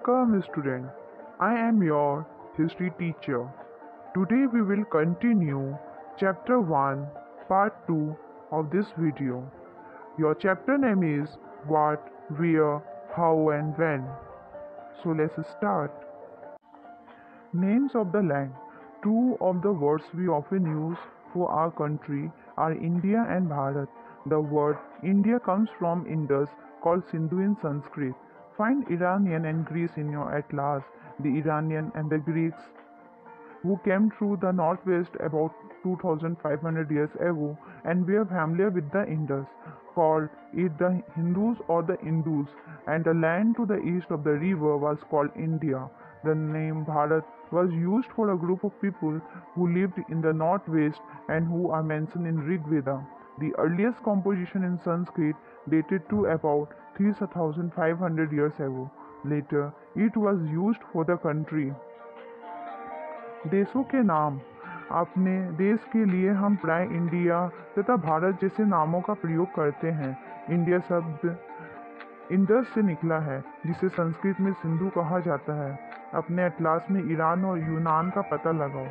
Welcome, student. I am your history teacher. Today we will continue chapter 1, part 2 of this video. Your chapter name is What, Where, How, and When. So let's start. Names of the land. Two of the words we often use for our country are India and Bharat. The word India comes from Indus, called Sindhu in Sanskrit. Find Iranian and Greece in your atlas. The Iranian and the Greeks who came through the northwest about 2500 years ago and were familiar with the Indus, called it the Hindus or the Indus, and the land to the east of the river was called India. The name Bharat was used for a group of people who lived in the northwest and who are mentioned in Rig Veda. The earliest composition in Sanskrit dated to about 3500 years ago. Later, it was used for the country. देशों के नाम। अपने देश के लिए हम प्राय India तथा भारत जैसे नामों का प्रयोग करते हैं। इंडिया शब्द इंडस से निकला है, जिसे संस्कृत में सिंधु कहा जाता है। अपने अटलास में ईरान और यूनान का पता लगाओ।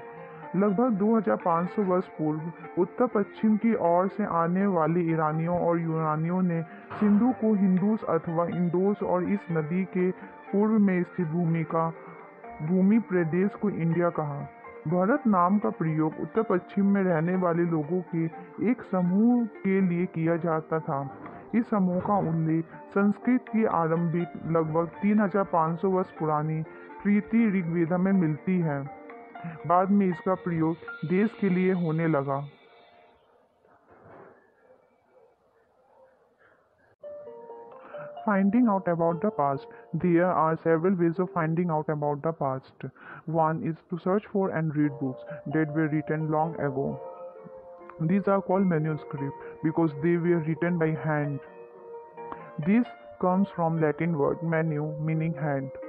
लगभग 2500 वर्ष पूर्व उत्तर पश्चिम की ओर से आने वाले ईरानियों और यूनानियों ने सिंधु को हिंदूस अथवा इंडोस और इस नदी के पूर्व में स्थित भूमि प्रदेश को इंडिया कहा। भारत नाम का प्रयोग उत्तर पश्चिम में रहने वाले लोगों के एक समूह के लिए किया जाता था। इस समूह का उल्लेख संस्कृत की आरंभिक लगभग 3500 वर्ष पुरानी कृति ऋग्वेद में मिलती है। बाद में इसका प्रयोग देश के लिए होने लगा। Finding out about the past. There are several ways of finding out about the past. One is to search for and read books that were written long ago. These are called manuscripts because they were written by hand. This comes from Latin word manu meaning hand.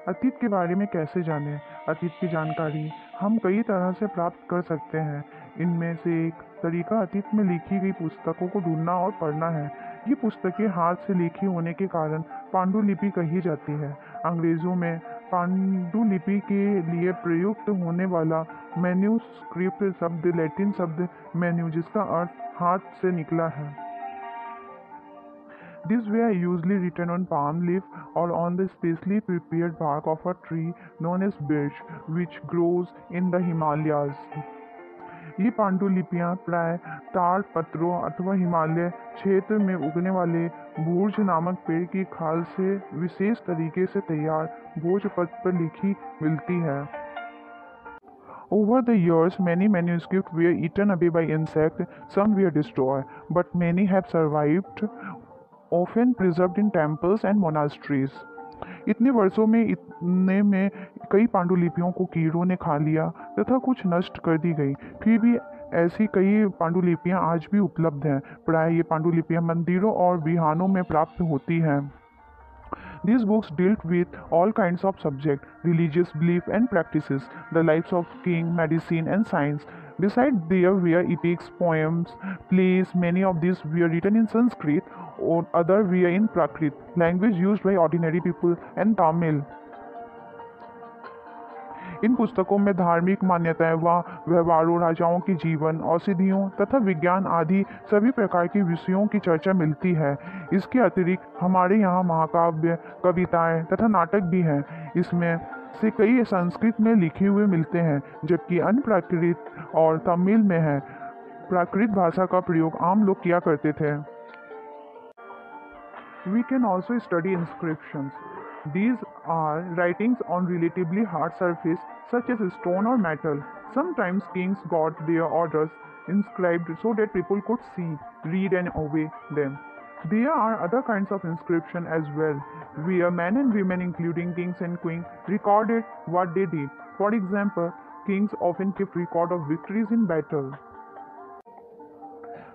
अतीत के बारे में कैसे जानें? अतीत की जानकारी हम कई तरह से प्राप्त कर सकते हैं। इनमें से एक तरीका अतीत में लिखी गई पुस्तकों को ढूंढना और पढ़ना है। ये पुस्तकें हाथ से लिखी होने के कारण पांडुलिपि कही जाती है। अंग्रेजों में पांडुलिपि के लिए प्रयुक्त होने वाला मैन्यूस्क्रिप्ट शब्द लैटिन शब्द मैन्यू, जिसका अर्थ हाथ से निकला है। These were usually written on palm leaf or on the specially prepared bark of a tree known as birch, which grows in the Himalayas. ये पांडुलिपियां प्राय ताड़ पत्रों अथवा हिमालय क्षेत्र में उगने वाले भूर्ज नामक पेड़ की खाल से विशेष तरीके से तैयार भोजपत्र पर लिखी मिलती है। Over the years, many manuscripts were eaten away by insects, some were destroyed, but many have survived, often preserved in temples and monasteries. इतने वर्षों में कई पांडुलिपियों को कीड़ों ने खा लिया तथा कुछ नष्ट कर दी गई। फिर भी ऐसी कई पांडुलिपियां आज भी उपलब्ध हैं। प्राय ये पांडुलिपियां मंदिरों और विहारों में प्राप्त होती हैं। These books dealt with all kinds of subjects, religious belief and practices, the lives of king, medicine and science. Besides, there were epics, poems, plays. Many of these were written in Sanskrit, or other were in Prakrit, language used by ordinary people, and Tamil. इन पुस्तकों में धार्मिक मान्यताएं व व्यवहारों, राजाओं के जीवन, औषधियों तथा विज्ञान आदि सभी प्रकार के विषयों की चर्चा मिलती है। इसके अतिरिक्त हमारे यहाँ महाकाव्य, कविताएं तथा नाटक भी हैं। इसमें से कई संस्कृत में लिखे हुए मिलते हैं, जबकि अन्य प्राकृत और तमिल में है। प्राकृत भाषा का प्रयोग आम लोग किया करते थे। We can also study inscriptions. These are writings on relatively hard surface such as stone or metal. Sometimes kings got their orders inscribed so that people could see, read and obey them. There are other kinds of inscription as well, where men and women including kings and queens recorded what they did. For example, kings often kept record of victories in battle.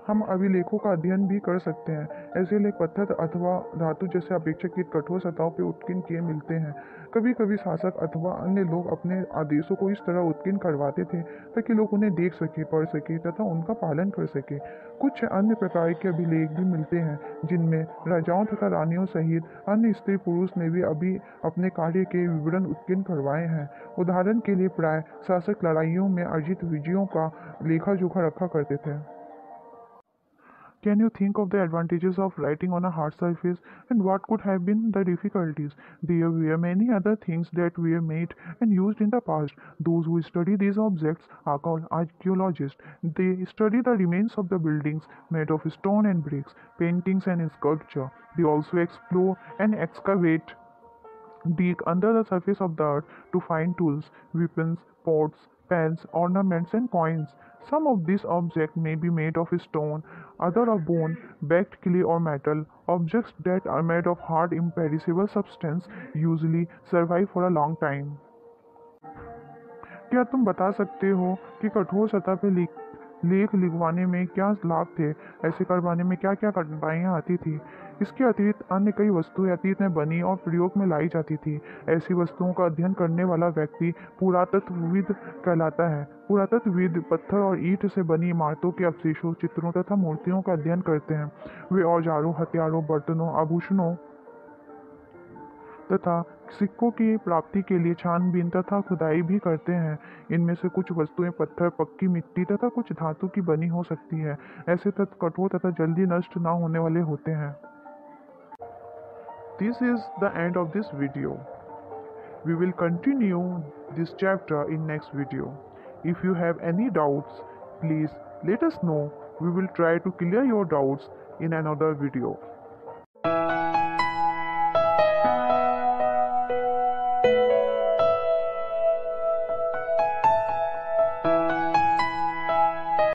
हम अभिलेखों का अध्ययन भी कर सकते हैं। ऐसे लेख पत्थर अथवा धातु जैसे अपेक्षाकृत कठोर सतहों पर उत्कीर्ण किए मिलते हैं। कभी कभी शासक अथवा अन्य लोग अपने आदेशों को इस तरह उत्कीर्ण करवाते थे ताकि लोग उन्हें देख सके, पढ़ सके तथा उनका पालन कर सके। कुछ अन्य प्रकार के अभिलेख भी मिलते हैं जिनमें राजाओं तथा रानियों सहित अन्य स्त्री पुरुष ने भी अभी अपने कार्य के विवरण उत्कीर्ण करवाए हैं। उदाहरण के लिए प्राय शासक लड़ाइयों में अर्जित विजयों का लेखा जोखा रखा करते थे। Can you think of the advantages of writing on a hard surface and what could have been the difficulties? There were many other things that were made and used in the past. Those who study these objects are called archaeologists. They study the remains of the buildings made of stone and bricks, paintings and sculpture. They also explore and excavate dig under the surface of the earth to find tools, weapons, pots, pans, ornaments, and coins. Some of these objects may be made of stone, others of bone, baked clay, or metal. Objects that are made of hard, imperishable substance usually survive for a long time. क्या तुम बता सकते हो कि कठोर सतह पर लेख लिखवाने में क्या लाभ थे? ऐसे करवाने में क्या क्या कठिनाइयाँ आती थी? इसके अतिरिक्त अन्य कई वस्तुएं अतीत में बनी और प्रयोग में लाई जाती थी। ऐसी वस्तुओं का अध्ययन करने वाला व्यक्ति पुरातत्वविद कहलाता है। पुरातत्वविद पत्थर और ईंट से बनी इमारतों के अवशेषों, चित्रों तथा मूर्तियों का अध्ययन करते हैं। वे औजारों, हथियारों, बर्तनों, आभूषणों तथा सिक्कों की प्राप्ति के लिए छानबीन तथा खुदाई भी करते हैं। इनमें से कुछ वस्तुएं पत्थर, पक्की मिट्टी तथा कुछ धातु की बनी हो सकती है। ऐसे तत्व कठोर तथा जल्दी नष्ट न होने वाले होते हैं। This is the end of this video. We will continue this chapter in next video. If you have any doubts, please let us know. We will try to clear your doubts in another video.